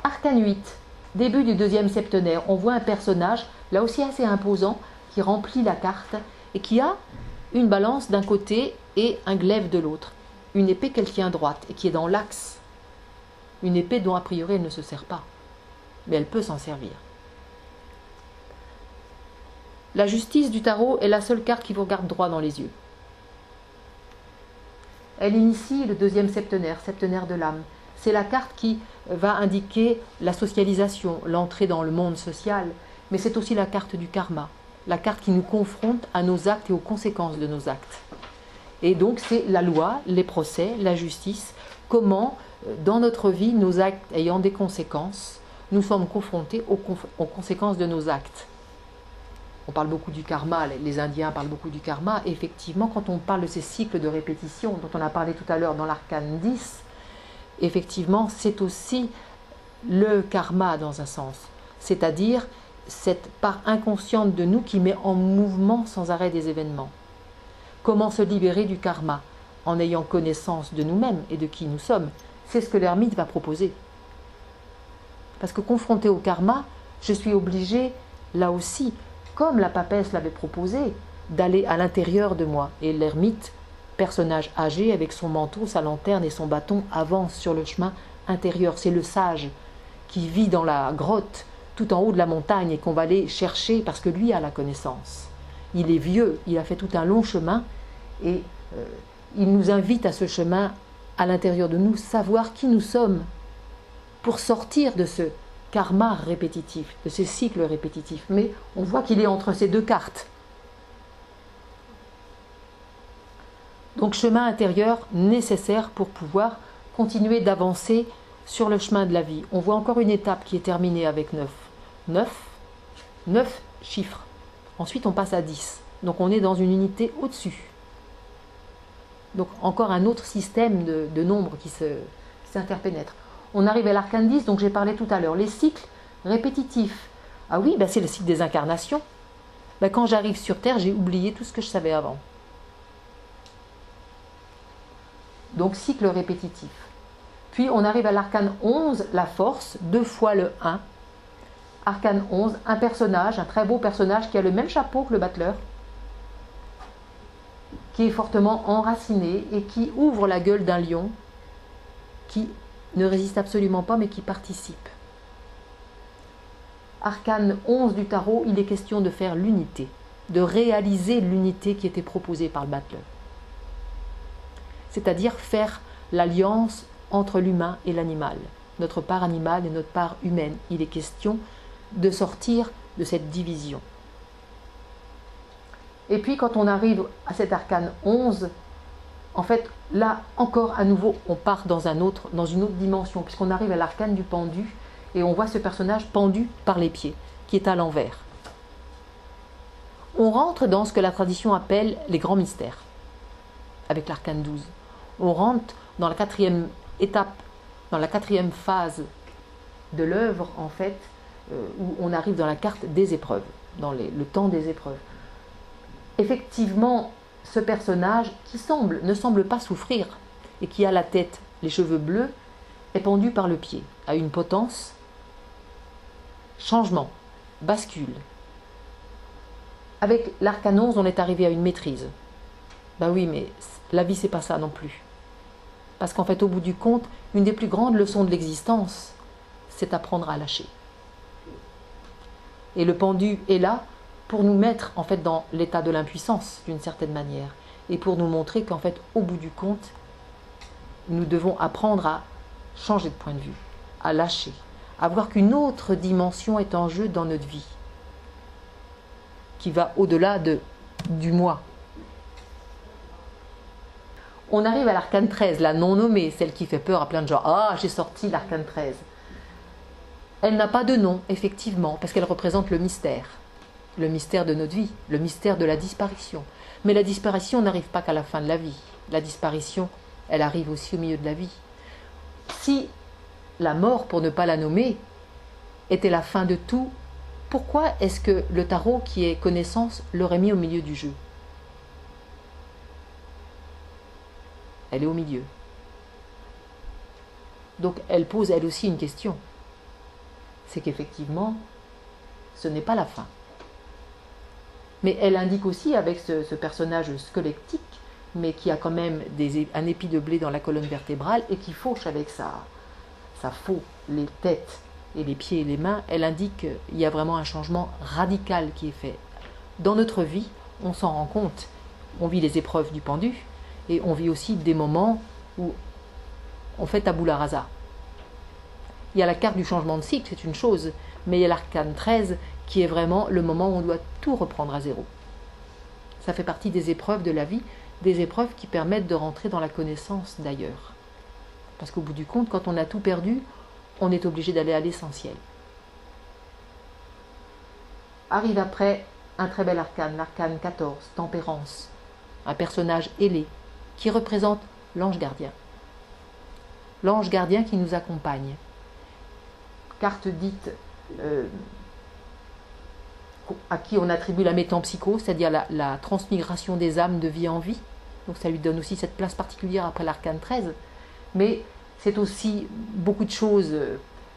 Arcane 8, début du deuxième septenaire, on voit un personnage, là aussi assez imposant, qui remplit la carte et qui a une balance d'un côté et un glaive de l'autre. Une épée qu'elle tient droite et qui est dans l'axe. Une épée dont a priori elle ne se sert pas, mais elle peut s'en servir. La justice du tarot est la seule carte qui vous regarde droit dans les yeux. Elle initie le deuxième septenaire, septenaire de l'âme. C'est la carte qui va indiquer la socialisation, l'entrée dans le monde social, mais c'est aussi la carte du karma, la carte qui nous confronte à nos actes et aux conséquences de nos actes. Et donc c'est la loi, les procès, la justice, comment dans notre vie, nos actes ayant des conséquences, nous sommes confrontés aux conséquences de nos actes. On parle beaucoup du karma, les Indiens parlent beaucoup du karma. Et effectivement, quand on parle de ces cycles de répétition dont on a parlé tout à l'heure dans l'arcane 10, effectivement, c'est aussi le karma dans un sens. C'est-à-dire cette part inconsciente de nous qui met en mouvement sans arrêt des événements. Comment se libérer du karma en ayant connaissance de nous-mêmes et de qui nous sommes? C'est ce que l'ermite va proposer. Parce que confronté au karma, je suis obligée, là aussi, comme la papesse l'avait proposé, d'aller à l'intérieur de moi. Et l'ermite, personnage âgé avec son manteau, sa lanterne et son bâton, avance sur le chemin intérieur. C'est le sage qui vit dans la grotte, tout en haut de la montagne, et qu'on va aller chercher parce que lui a la connaissance. Il est vieux, il a fait tout un long chemin, et il nous invite à ce chemin à l'intérieur de nous, savoir qui nous sommes, pour sortir de ce karma répétitif, de ces cycles répétitifs. Mais on voit qu'il est entre ces deux cartes. Donc chemin intérieur nécessaire pour pouvoir continuer d'avancer sur le chemin de la vie. On voit encore une étape qui est terminée avec 9. 9 chiffres. Ensuite on passe à 10. Donc on est dans une unité au-dessus. Donc encore un autre système de nombres qui s'interpénètrent. On arrive à l'arcane 10, donc j'ai parlé tout à l'heure. Les cycles répétitifs. Ah oui, c'est le cycle des incarnations. Quand j'arrive sur Terre, j'ai oublié tout ce que je savais avant. Donc cycle répétitif. Puis on arrive à l'arcane 11, la force, 2 fois le 1. Arcane 11, un personnage, un très beau personnage qui a le même chapeau que le battleur, qui est fortement enraciné et qui ouvre la gueule d'un lion, qui ne résiste absolument pas mais qui participe. Arcane 11 du tarot, il est question de faire l'unité, de réaliser l'unité qui était proposée par le battleur. C'est-à-dire faire l'alliance entre l'humain et l'animal, notre part animale et notre part humaine. Il est question de sortir de cette division. Et puis quand on arrive à cet arcane 11, en fait, là encore à nouveau, on part dans une autre dimension, puisqu'on arrive à l'arcane du pendu, et on voit ce personnage pendu par les pieds, qui est à l'envers. On rentre dans ce que la tradition appelle les grands mystères, avec l'arcane 12. On rentre dans la 4e étape, dans la 4e phase de l'œuvre, en fait, où on arrive dans la carte des épreuves, dans le temps des épreuves. Effectivement, ce personnage qui ne semble pas souffrir et qui a la tête, les cheveux bleus, est pendu par le pied, a une potence, changement, bascule. Avec l'arcane 11, on est arrivé à une maîtrise. Oui, mais la vie, c'est pas ça non plus. Parce qu'en fait, au bout du compte, une des plus grandes leçons de l'existence, c'est apprendre à lâcher. Et le pendu est là pour nous mettre en fait dans l'état de l'impuissance d'une certaine manière et pour nous montrer qu'en fait au bout du compte nous devons apprendre à changer de point de vue, à lâcher, à voir qu'une autre dimension est en jeu dans notre vie qui va au-delà du moi. On arrive à l'arcane 13, la non nommée, celle qui fait peur à plein de gens. Ah, j'ai sorti l'arcane 13. Elle n'a pas de nom, effectivement, parce qu'elle représente le mystère de notre vie, le mystère de la disparition. Mais la disparition n'arrive pas qu'à la fin de la vie. La disparition, elle arrive aussi au milieu de la vie. Si la mort, pour ne pas la nommer, était la fin de tout, pourquoi est-ce que le tarot, qui est connaissance, l'aurait mis au milieu du jeu? Elle est au milieu. Donc elle pose elle aussi une question. c'est qu'effectivement, ce n'est pas la fin. Mais elle indique aussi, avec ce personnage squelettique, mais qui a quand même un épi de blé dans la colonne vertébrale et qui fauche avec sa faux, les têtes et les pieds et les mains, elle indique qu'il y a vraiment un changement radical qui est fait. Dans notre vie, on s'en rend compte. On vit les épreuves du pendu et on vit aussi des moments où on fait tabula rasa. Il y a la carte du changement de cycle, c'est une chose, mais il y a l'arcane 13 qui est vraiment le moment où on doit tout reprendre à zéro. Ça fait partie des épreuves de la vie, des épreuves qui permettent de rentrer dans la connaissance d'ailleurs. Parce qu'au bout du compte, quand on a tout perdu, on est obligé d'aller à l'essentiel. Arrive après un très bel arcane, l'arcane 14, tempérance, un personnage ailé qui représente l'ange gardien. L'ange gardien qui nous accompagne. Carte dite à qui on attribue la métempsycho, c'est-à-dire la transmigration des âmes de vie en vie. Donc ça lui donne aussi cette place particulière après l'arcane 13. Mais c'est aussi beaucoup de choses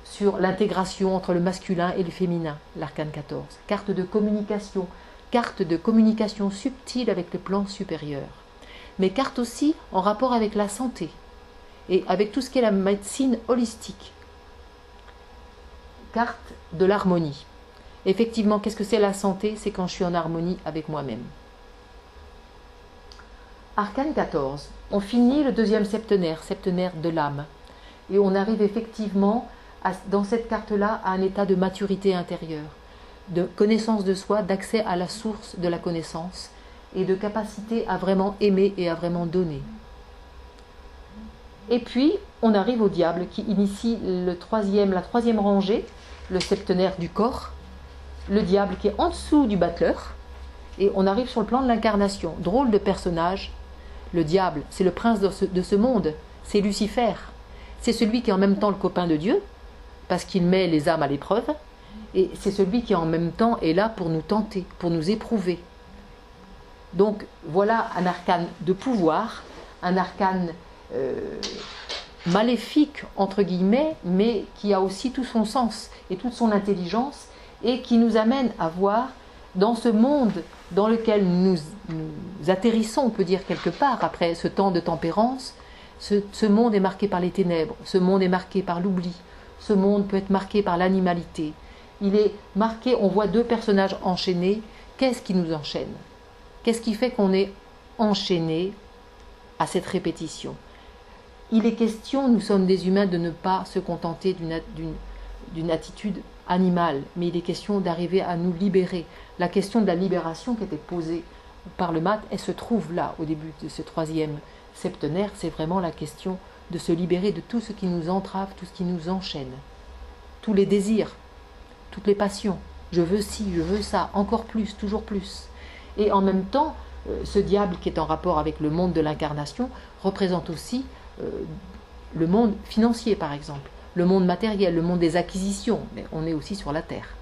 sur l'intégration entre le masculin et le féminin, l'arcane 14. Carte de communication subtile avec les plans supérieurs. Mais carte aussi en rapport avec la santé et avec tout ce qu'est la médecine holistique. Carte de l'harmonie. Effectivement, qu'est-ce que c'est la santé? C'est quand je suis en harmonie avec moi-même. Arcane 14. On finit le deuxième septenaire, septenaire de l'âme. Et on arrive effectivement, dans cette carte-là, à un état de maturité intérieure, de connaissance de soi, d'accès à la source de la connaissance et de capacité à vraiment aimer et à vraiment donner. Et puis, on arrive au diable qui initie la troisième rangée, le septenaire du corps, le diable qui est en dessous du battleur, et on arrive sur le plan de l'incarnation. Drôle de personnage. Le diable, c'est le prince de ce monde, c'est Lucifer. C'est celui qui est en même temps le copain de Dieu, parce qu'il met les âmes à l'épreuve, et c'est celui qui en même temps est là pour nous tenter, pour nous éprouver. Donc voilà un arcane de pouvoir, un arcane maléfique, entre guillemets, mais qui a aussi tout son sens et toute son intelligence, et qui nous amène à voir dans ce monde dans lequel nous atterrissons, on peut dire quelque part, après ce temps de tempérance, ce monde est marqué par les ténèbres, ce monde est marqué par l'oubli, ce monde peut être marqué par l'animalité. Il est marqué, on voit deux personnages enchaînés. Qu'est-ce qui nous enchaîne? Qu'est-ce qui fait qu'on est enchaîné à cette répétition? Il est question, nous sommes des humains, de ne pas se contenter d'une attitude animale, mais il est question d'arriver à nous libérer. La question de la libération qui était posée par le mat, elle se trouve là, au début de ce troisième septenaire. C'est vraiment la question de se libérer de tout ce qui nous entrave, tout ce qui nous enchaîne. Tous les désirs, toutes les passions. Je veux ci, je veux ça, encore plus, toujours plus. Et en même temps, ce diable qui est en rapport avec le monde de l'incarnation représente aussi le monde financier, par exemple, le monde matériel, le monde des acquisitions, mais on est aussi sur la terre.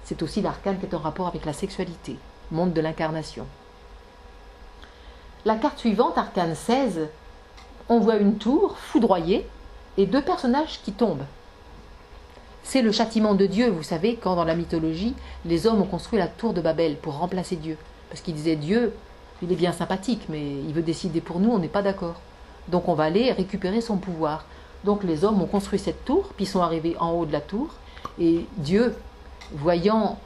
C'est aussi l'arcane qui est en rapport avec la sexualité, monde de l'incarnation. La carte suivante, arcane 16, on voit une tour foudroyée et deux personnages qui tombent. C'est le châtiment de Dieu, vous savez, quand dans la mythologie, les hommes ont construit la tour de Babel pour remplacer Dieu. Parce qu'ils disaient, Dieu, il est bien sympathique, mais il veut décider pour nous, on n'est pas d'accord. Donc on va aller récupérer son pouvoir. Donc les hommes ont construit cette tour, puis sont arrivés en haut de la tour, et Dieu, voyant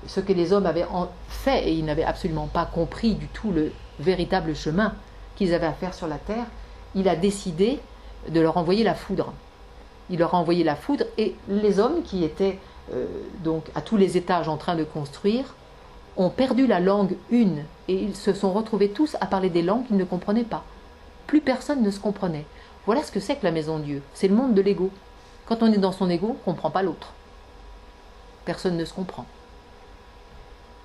ce que les hommes avaient fait, et ils n'avaient absolument pas compris du tout le véritable chemin qu'ils avaient à faire sur la terre, il a décidé de leur envoyer la foudre. Il leur a envoyé la foudre, et les hommes qui étaient donc à tous les étages en train de construire ont perdu la langue une, et ils se sont retrouvés tous à parler des langues qu'ils ne comprenaient pas. Plus personne ne se comprenait. Voilà ce que c'est que la maison de Dieu. C'est le monde de l'ego. Quand on est dans son ego, on ne comprend pas l'autre. Personne ne se comprend.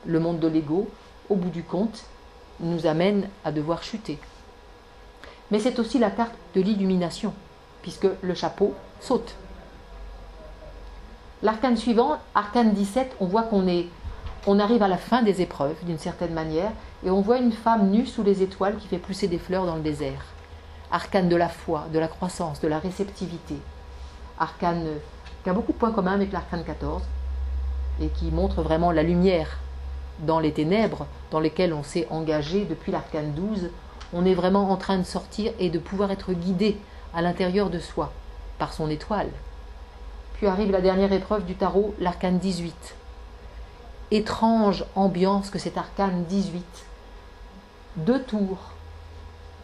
Le monde de l'ego, au bout du compte, nous amène à devoir chuter. Mais c'est aussi la carte de l'illumination, puisque le chapeau saute. L'arcane suivant, arcane 17, on voit on arrive à la fin des épreuves, d'une certaine manière, et on voit une femme nue sous les étoiles qui fait pousser des fleurs dans le désert. Arcane de la foi, de la croissance, de la réceptivité. Arcane qui a beaucoup de points communs avec l'arcane 14 et qui montre vraiment la lumière dans les ténèbres dans lesquelles on s'est engagé depuis l'arcane 12. On est vraiment en train de sortir et de pouvoir être guidé à l'intérieur de soi par son étoile. Puis arrive la dernière épreuve du tarot, l'arcane 18. Étrange ambiance que cet arcane 18. 2 tours,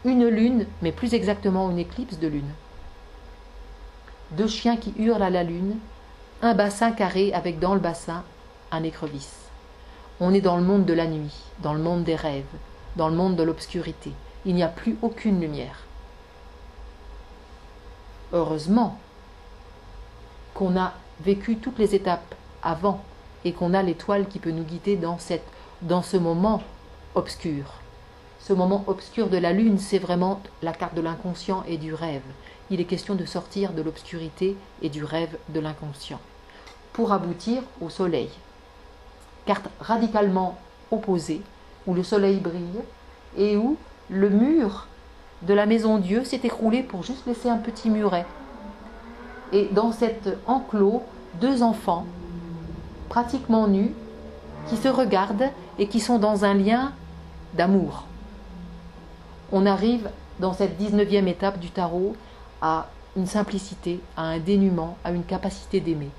une lune, mais plus exactement une éclipse de lune. 2 chiens qui hurlent à la lune, un bassin carré avec dans le bassin un écrevisse. On est dans le monde de la nuit, dans le monde des rêves, dans le monde de l'obscurité. Il n'y a plus aucune lumière. Heureusement qu'on a vécu toutes les étapes avant et qu'on a l'étoile qui peut nous guider dans ce moment obscur. Ce moment obscur de la lune, c'est vraiment la carte de l'inconscient et du rêve. Il est question de sortir de l'obscurité et du rêve de l'inconscient pour aboutir au soleil. Carte radicalement opposée, où le soleil brille et où le mur de la maison Dieu s'est écroulé pour juste laisser un petit muret. Et dans cet enclos, 2 enfants, pratiquement nus, qui se regardent et qui sont dans un lien d'amour. On arrive dans cette 19e étape du tarot à une simplicité, à un dénuement, à une capacité d'aimer.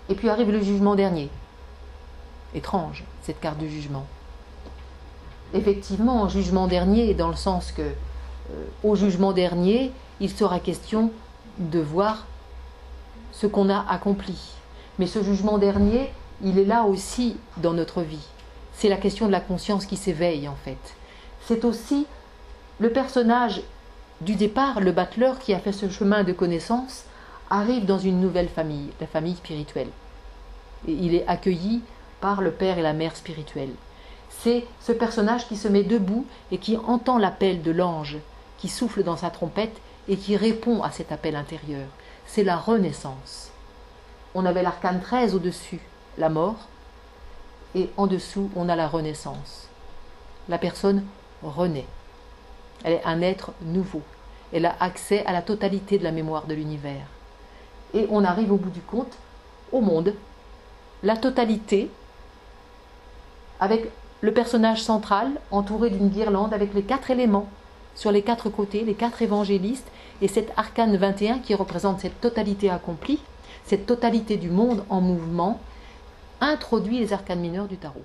Et puis arrive le jugement dernier. Étrange, cette carte du jugement. Effectivement, jugement dernier, dans le sens que, au jugement dernier, il sera question de voir ce qu'on a accompli. Mais ce jugement dernier, il est là aussi dans notre vie. C'est la question de la conscience qui s'éveille, en fait. C'est aussi le personnage du départ, le battleur qui a fait ce chemin de connaissance, arrive dans une nouvelle famille, la famille spirituelle. Et il est accueilli par le père et la mère spirituelle. C'est ce personnage qui se met debout et qui entend l'appel de l'ange, qui souffle dans sa trompette et qui répond à cet appel intérieur. C'est la renaissance. On avait l'arcane 13 au-dessus, la mort, et en dessous, on a la renaissance. La personne renaît. Elle est un être nouveau. Elle a accès à la totalité de la mémoire de l'univers. Et on arrive au bout du compte au monde, la totalité, avec le personnage central entouré d'une guirlande avec les 4 éléments sur les 4 côtés, les 4 évangélistes, et cet arcane 21 qui représente cette totalité accomplie, cette totalité du monde en mouvement, introduit les arcanes mineurs du tarot.